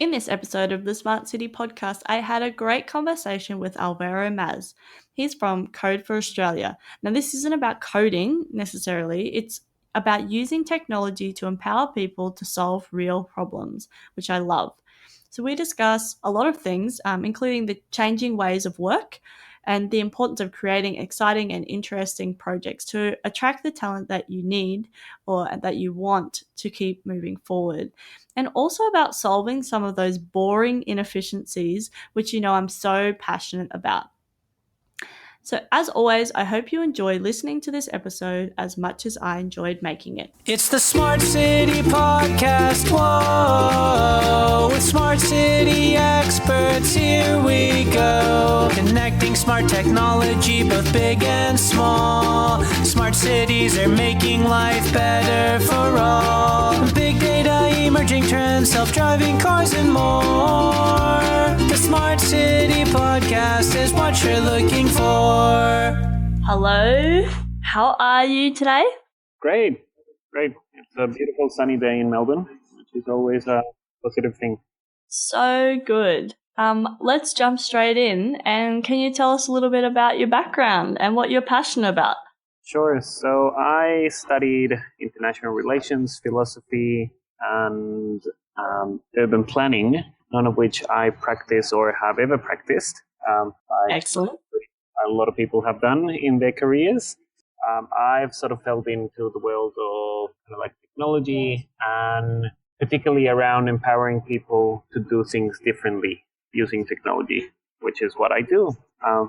In this episode of the Smart City Podcast, I had a great conversation with Alvaro Maz. He's from Code for Australia. Now, this isn't about coding necessarily, it's about using technology to empower people to solve real problems, which I love. So, we discuss a lot of things, including the changing ways of work and the importance of creating exciting and interesting projects to attract the talent that you need or that you want to keep moving forward. And also about solving some of those boring inefficiencies, which I'm so passionate about. So, as always, I hope you enjoy listening to this episode as much as I enjoyed making it. It's the Smart City Podcast, whoa, with Smart City experts, here we go. Connecting smart technology, both big and small. Smart cities are making life better for all. Big data, emerging trends, self-driving cars and more. The Smart City Podcast is what you're looking for. Hello, how are you today? Great. It's a beautiful sunny day in Melbourne, which is always a positive thing. So good. Let's jump straight in. And can you tell us a little bit about your background and what you're passionate about? Sure. So I studied international relations, philosophy, and urban planning, none of which I practice or have ever practiced. Excellent. A lot of people have done in their careers. I've sort of fell into the world of kind of like technology and particularly around empowering people to do things differently using technology, which is what I do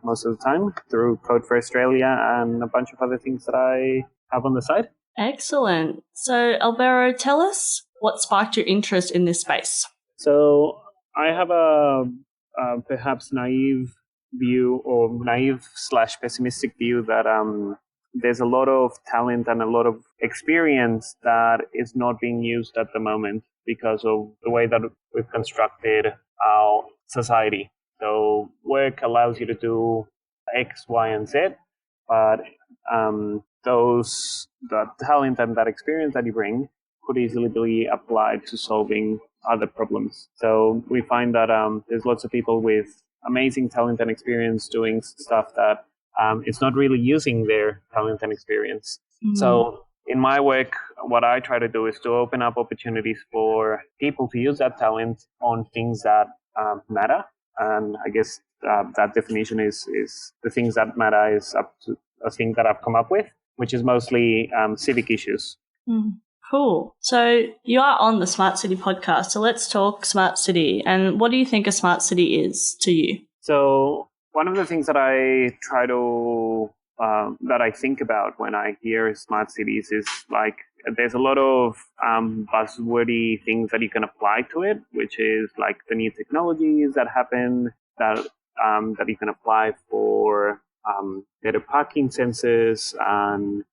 most of the time through Code for Australia and a bunch of other things that I have on the side. Excellent. So, Alvaro, tell us what sparked your interest in this space. So I have a perhaps naive view or naive/pessimistic view that there's a lot of talent and a lot of experience that is not being used at the moment because of the way that we've constructed our society. So work allows you to do X, Y, and Z, but that talent and that experience that you bring could easily be applied to solving other problems. So we find that there's lots of people with amazing talent and experience doing stuff that it's not really using their talent and experience. So in my work, what I try to do is to open up opportunities for people to use that talent on things that matter. And I guess that definition is the things that matter is up to a thing that I've come up with, which is mostly civic issues. Cool. So you are on the Smart City Podcast. So let's talk Smart City. And what do you think a smart city is to you? So one of the things that I try to that I think about when I hear smart cities is like there's a lot of buzzwordy things that you can apply to it, which is like the new technologies that happen that you can apply for better parking sensors and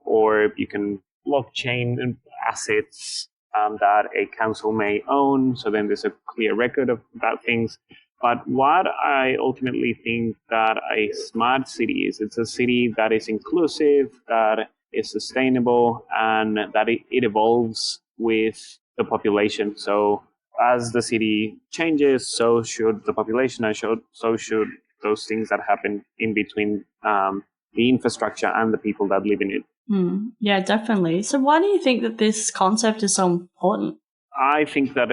or you can blockchain assets that a council may own. So then there's a clear record about things. But what I ultimately think that a smart city is, it's a city that is inclusive, that is sustainable, and that it evolves with the population. So as the city changes, so should the population, and so should those things that happen in between the infrastructure and the people that live in it. Yeah, definitely. So why do you think that this concept is so important? I think that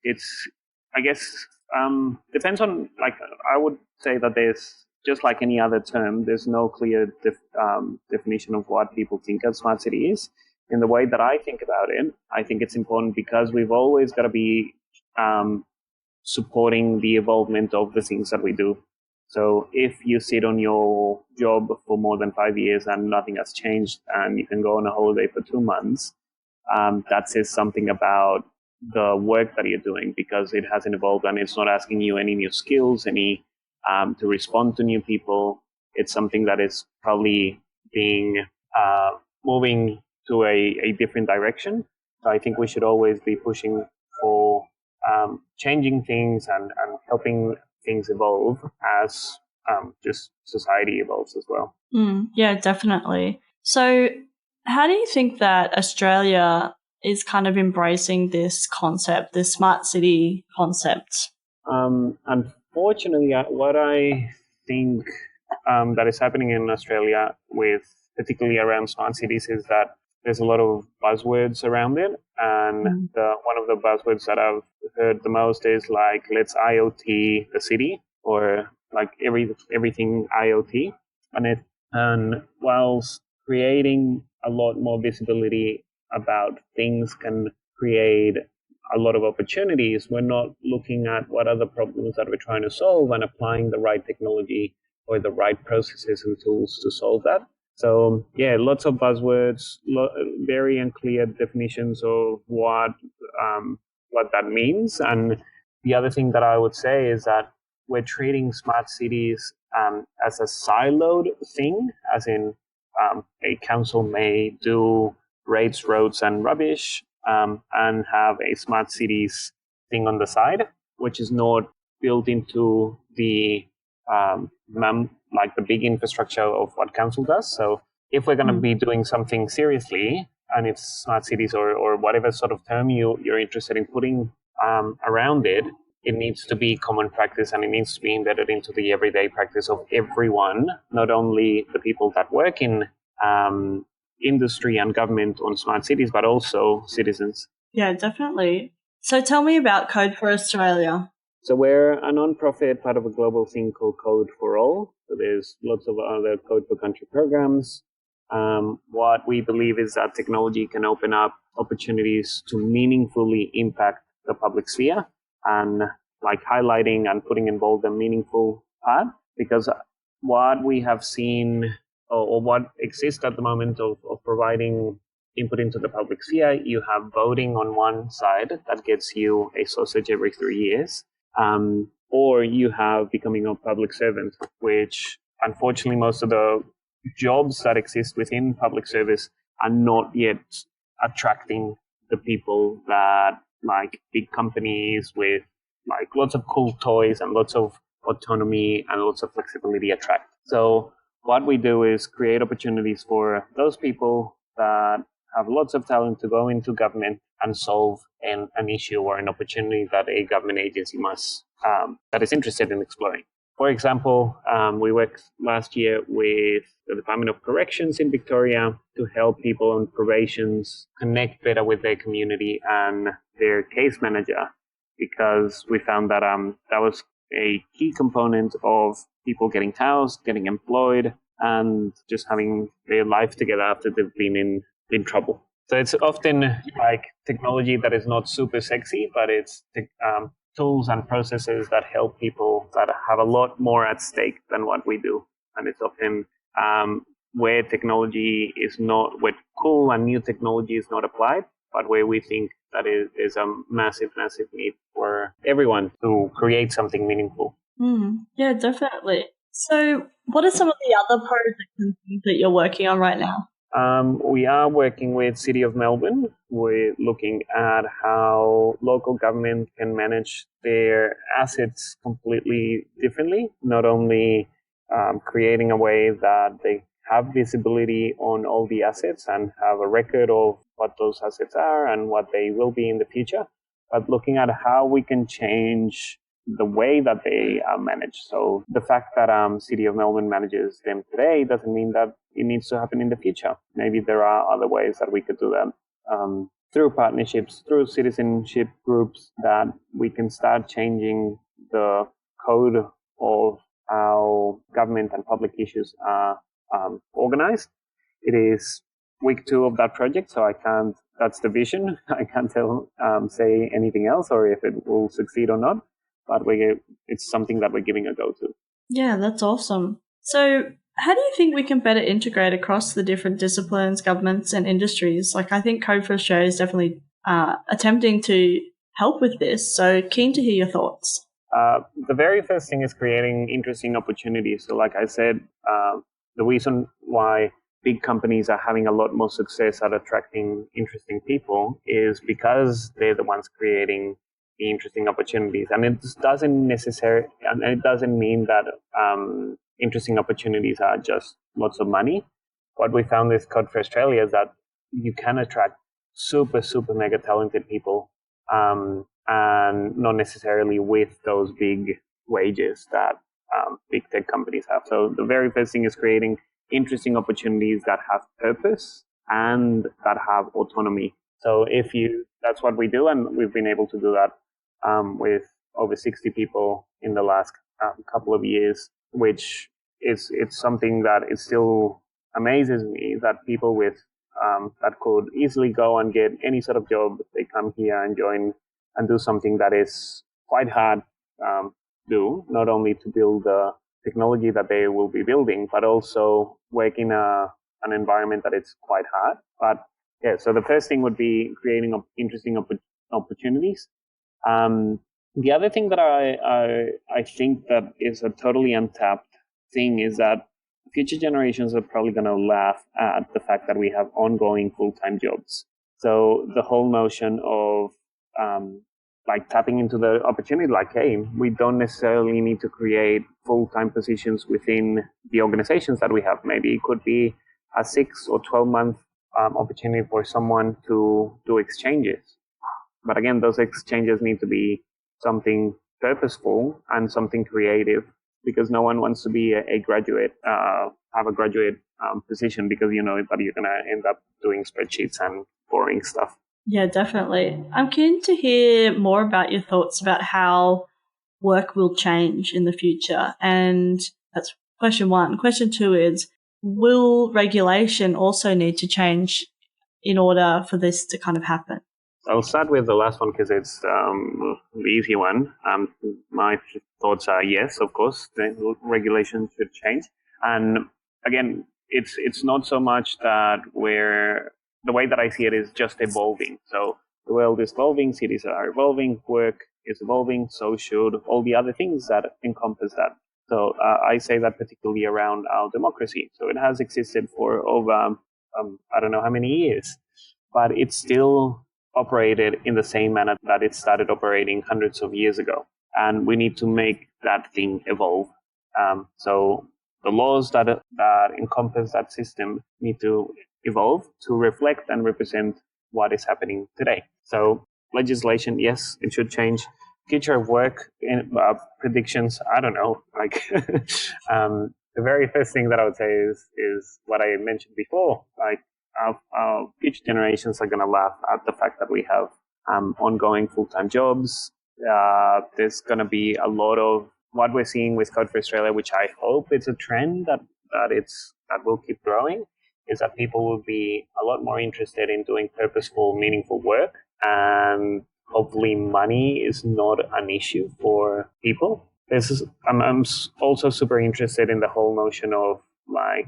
it's I guess, depends on, like, I would say that there's, just like any other term, there's no clear definition of what people think a smart city is. In the way that I think about it, I think it's important because we've always got to be supporting the evolvement of the things that we do. So if you sit on your job for more than 5 years and nothing has changed and you can go on a holiday for 2 months, that says something about the work that you're doing because it hasn't evolved and it's not asking you any new skills, any to respond to new people. It's something that is probably being moving to a different direction. So I think we should always be pushing for changing things and helping things evolve as just society evolves as well. Yeah, definitely. So how do you think that Australia is kind of embracing this concept, this smart city concept? Unfortunately, what I think that is happening in Australia, with particularly around smart cities, is that there's a lot of buzzwords around it, and one of the buzzwords that I've heard the most is like, let's IoT the city, or like everything IoT, and whilst creating a lot more visibility about things can create a lot of opportunities, we're not looking at what are the problems that we're trying to solve and applying the right technology or the right processes and tools to solve that. So yeah, lots of buzzwords, very unclear definitions of what that means. And the other thing that I would say is that we're treating smart cities as a siloed thing, as in a council may do rates, roads, and rubbish, and have a smart cities thing on the side, which is not built into the like the big infrastructure of what council does. So if we're going to be doing something seriously, and it's smart cities or whatever sort of term you're interested in putting around it, it needs to be common practice, and it needs to be embedded into the everyday practice of everyone, not only the people that work in industry and government on smart cities, but also citizens. Yeah, definitely. So tell me about Code for Australia. So we're a non-profit part of a global thing called Code for All. So there's lots of other Code for Country programs. What we believe is that technology can open up opportunities to meaningfully impact the public sphere, and like highlighting and putting involved a meaningful part, because what we have seen or what exists at the moment of providing input into the public sphere, you have voting on one side that gets you a sausage every 3 years, or you have becoming a public servant, which unfortunately most of the jobs that exist within public service are not yet attracting the people that like big companies with like lots of cool toys and lots of autonomy and lots of flexibility attract. So what we do is create opportunities for those people that have lots of talent to go into government and solve an issue or an opportunity that a government agency must that is interested in exploring. For example, we worked last year with the Department of Corrections in Victoria to help people on probations connect better with their community and their case manager, because we found that that was a key component of people getting housed, getting employed, and just having their life together after they've been in trouble. So it's often like technology that is not super sexy, but it's tools and processes that help people that have a lot more at stake than what we do. And it's often where technology is not, where cool and new technology is not applied, but where we think that is a massive, massive need for everyone to create something meaningful. Yeah, definitely. So what are some of the other projects and things that you're working on right now? We are working with City of Melbourne. We're looking at how local government can manage their assets completely differently, not only creating a way that they have visibility on all the assets and have a record of what those assets are and what they will be in the future, but looking at how we can change the way that they are managed. So the fact that City of Melbourne manages them today doesn't mean that it needs to happen in the future. Maybe there are other ways that we could do that through partnerships, through citizenship groups, that we can start changing the code of how government and public issues are organized. It is week 2 of that project, so that's the vision. I can't say anything else or if it will succeed or not. But it's something that we're giving a go to. Yeah, that's awesome. So how do you think we can better integrate across the different disciplines, governments, and industries? Like, I think Code for Australia is definitely attempting to help with this. So keen to hear your thoughts. The very first thing is creating interesting opportunities. So like I said, the reason why big companies are having a lot more success at attracting interesting people is because they're the ones creating the interesting opportunities. And it doesn't mean that interesting opportunities are just lots of money. What we found with Code for Australia is that you can attract super, super mega talented people, and not necessarily with those big wages that big tech companies have. So the very first thing is creating interesting opportunities that have purpose and that have autonomy. So that's what we do, and we've been able to do that with over 60 people in the last couple of years, which it's something that it still amazes me that people with that could easily go and get any sort of job, they come here and join and do something that is quite hard to do, not only to build the technology that they will be building, but also work in an environment that it's quite hard. But yeah, so the first thing would be creating interesting opportunities. The other thing that I think that is a totally untapped thing is that future generations are probably going to laugh at the fact that we have ongoing full-time jobs. So the whole notion of like tapping into the opportunity, like, hey, we don't necessarily need to create full-time positions within the organizations that we have. Maybe it could be a 6 or 12-month opportunity for someone to do exchanges. But again, those exchanges need to be something purposeful and something creative, because no one wants to be a graduate, have a graduate position, because you know that you're going to end up doing spreadsheets and boring stuff. Yeah, definitely. I'm keen to hear more about your thoughts about how work will change in the future. And that's question one. Question two is, will regulation also need to change in order for this to kind of happen? I'll start with the last one because it's the easy one. My thoughts are yes, of course, the regulations should change. And again, it's not so much that the way that I see it is just evolving. So the world is evolving, cities are evolving, work is evolving, so should all the other things that encompass that. So I say that particularly around our democracy. So it has existed for over, I don't know how many years, but it's still operated in the same manner that it started operating hundreds of years ago. And we need to make that thing evolve. So the laws that encompass that system need to evolve to reflect and represent what is happening today. So legislation, yes, it should change. Future of work predictions, I don't know. Like the very first thing that I would say is what I mentioned before. Like our future generations are going to laugh at the fact that we have ongoing full-time jobs. There's going to be a lot of what we're seeing with Code for Australia, which I hope it's a trend that will keep growing, is that people will be a lot more interested in doing purposeful, meaningful work, and hopefully money is not an issue for people. I'm also super interested in the whole notion of like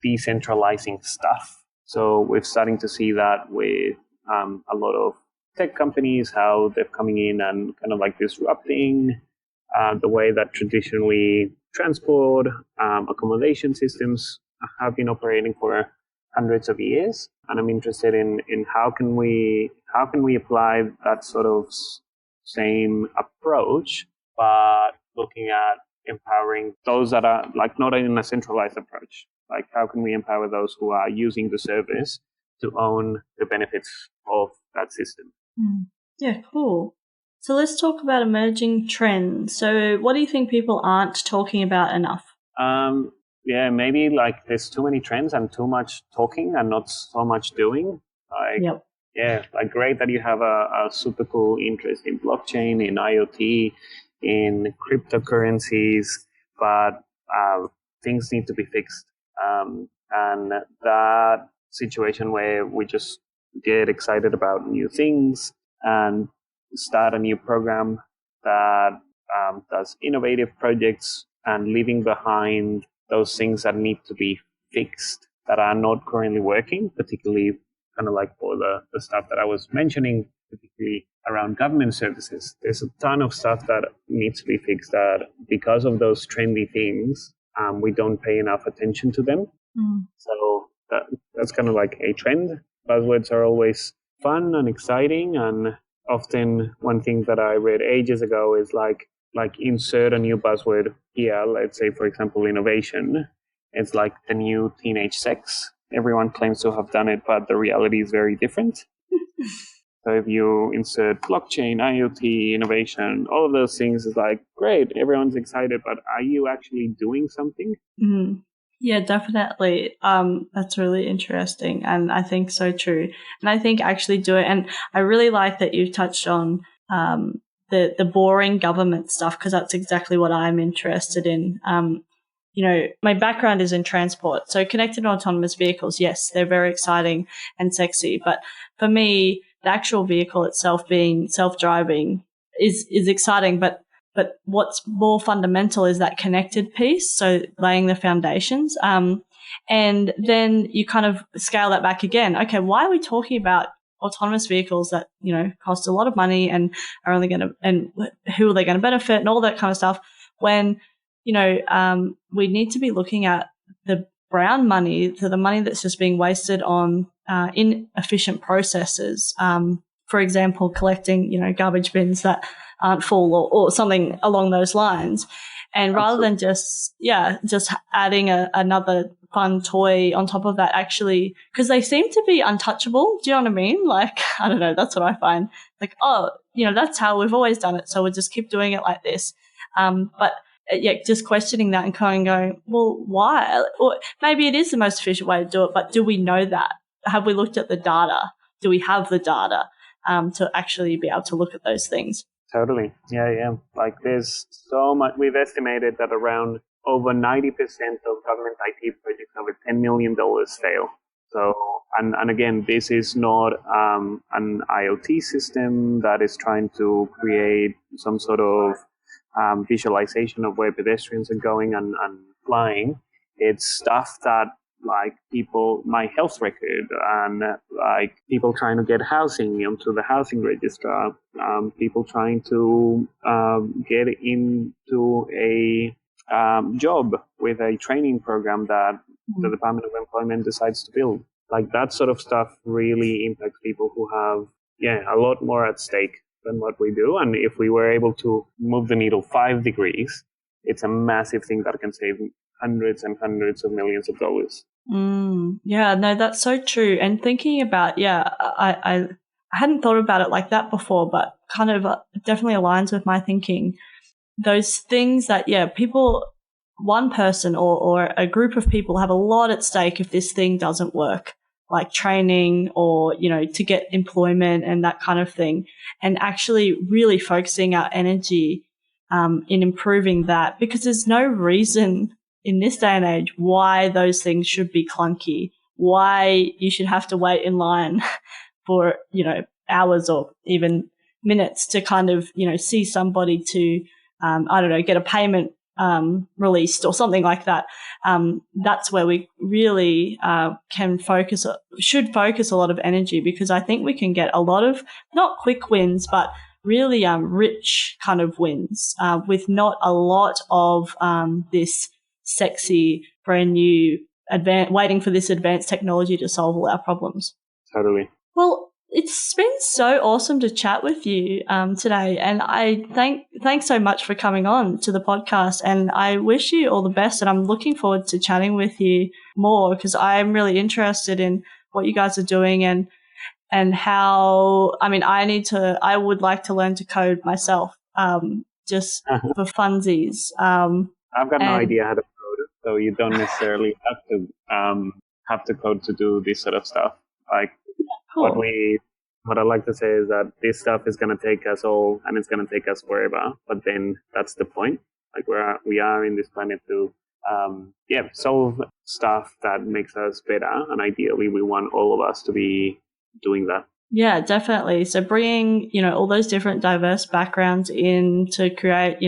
decentralizing stuff. So we're starting to see that with a lot of tech companies, how they're coming in and kind of like disrupting the way that traditionally transport, accommodation systems have been operating for hundreds of years. And I'm interested in how can we apply that sort of same approach, but looking at empowering those that are like not in a centralized approach. Like how can we empower those who are using the service to own the benefits of that system? Yeah, cool. So let's talk about emerging trends. So what do you think people aren't talking about enough? Yeah, maybe like there's too many trends and too much talking and not so much doing. Like, yep. Yeah, like great that you have a super cool interest in blockchain, in IoT, in cryptocurrencies, but things need to be fixed. And that situation where we just get excited about new things and start a new program that does innovative projects and leaving behind those things that need to be fixed that are not currently working, particularly kind of like for the stuff that I was mentioning, particularly around government services. There's a ton of stuff that needs to be fixed that because of those trendy things, we don't pay enough attention to them. So that's kind of like a trend. Buzzwords are always fun and exciting, and often one thing that I read ages ago is like insert a new buzzword here. Let's say, for example, innovation. It's like the new teenage sex. Everyone claims to have done it, but the reality is very different. So if you insert blockchain, IoT, innovation, all of those things, is like, great, everyone's excited, but are you actually doing something? Mm-hmm. Yeah, definitely. That's really interesting, and I think so true. And I think actually do it. And I really like that you touched on the boring government stuff, because that's exactly what I'm interested in. My background is in transport, so connected and autonomous vehicles. Yes, they're very exciting and sexy, but for me, the actual vehicle itself being self-driving is exciting, but what's more fundamental is that connected piece, so laying the foundations. And then you kind of scale that back again. Okay, why are we talking about autonomous vehicles that, cost a lot of money and are only going to, and who are they going to benefit and all that kind of stuff, when, we need to be looking at the brown money, so the money that's just being wasted on inefficient processes. For example, collecting, garbage bins that aren't full, or something along those lines. And rather than just adding another fun toy on top of that, actually, because they seem to be untouchable. Do you know what I mean? Like, I don't know, that's what I find. Like, that's how we've always done it, so we'll just keep doing it like this. But just questioning that and kind of going, well, why? Or maybe it is the most efficient way to do it, but do we know that? Have we looked at the data? Do we have the data to actually be able to look at those things? Totally. Yeah. Like, there's so much. We've estimated that around over 90% of government IT projects over $10 million fail. So, and again, this is not an IoT system that is trying to create some sort of visualization of where pedestrians are going and flying. It's stuff that, like, my health record, and like people trying to get housing onto the housing register, people trying to get into a job with a training program that the Department of Employment decides to build. Like, that sort of stuff really impacts people who have a lot more at stake than what we do. And if we were able to move the needle 5 degrees, it's a massive thing that can save hundreds and hundreds of millions of dollars. Yeah, no, that's so true. And thinking about, I hadn't thought about it like that before, but kind of definitely aligns with my thinking. Those things that, people, one person or a group of people have a lot at stake if this thing doesn't work, like training or, to get employment and that kind of thing. And actually really focusing our energy in improving that, because there's no reason in this day and age why those things should be clunky, why you should have to wait in line for, hours or even minutes to kind of, see somebody to, get a payment released or something like that. That's where we really should focus a lot of energy, because I think we can get a lot of, not quick wins, but really rich kind of wins with not a lot of this sexy, brand new, waiting for this advanced technology to solve all our problems. Totally. Well, it's been so awesome to chat with you today, and I thanks so much for coming on to the podcast, and I wish you all the best, and I'm looking forward to chatting with you more, because I'm really interested in what you guys are doing and how, I would like to learn to code myself, just for funsies. I've got no idea how to code, so you don't necessarily have to code to do this sort of stuff. Like, cool. What I like to say is that this stuff is going to take us all, and it's going to take us wherever. But then that's the point. Like, we are in this planet to solve stuff that makes us better, and ideally, we want all of us to be doing that. Yeah, definitely. So bringing, all those different diverse backgrounds in to create,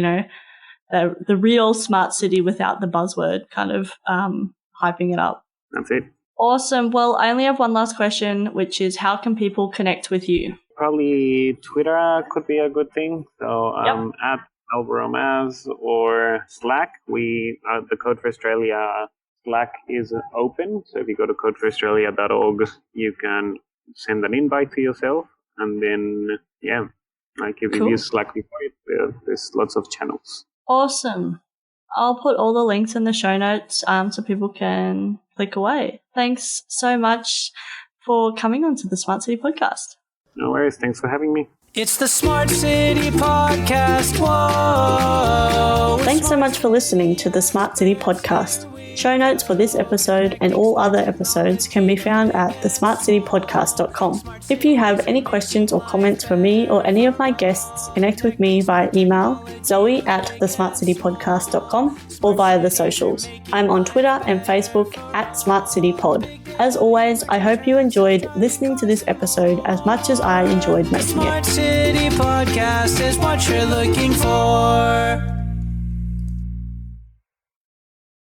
the real smart city without the buzzword, kind of hyping it up. That's it. Awesome. Well, I only have one last question, which is, how can people connect with you? Probably Twitter could be a good thing. So at Alvaro Maz, or Slack. The Code for Australia Slack is open. So if you go to codeforaustralia.org, you can send an invite to yourself. And then, if you use Slack before, there's lots of channels. Awesome. I'll put all the links in the show notes so people can click away. Thanks so much for coming on to the Smart City Podcast. No worries. Thanks for having me. It's the Smart City Podcast. Whoa! Thanks so much for listening to the Smart City Podcast. Show notes for this episode and all other episodes can be found at thesmartcitypodcast.com. If you have any questions or comments for me or any of my guests, connect with me via email, zoe@thesmartcitypodcast.com, or via the socials. I'm on Twitter and Facebook @SmartCityPod. As always, I hope you enjoyed listening to this episode as much as I enjoyed making it. Smart City Podcast is what you're looking for.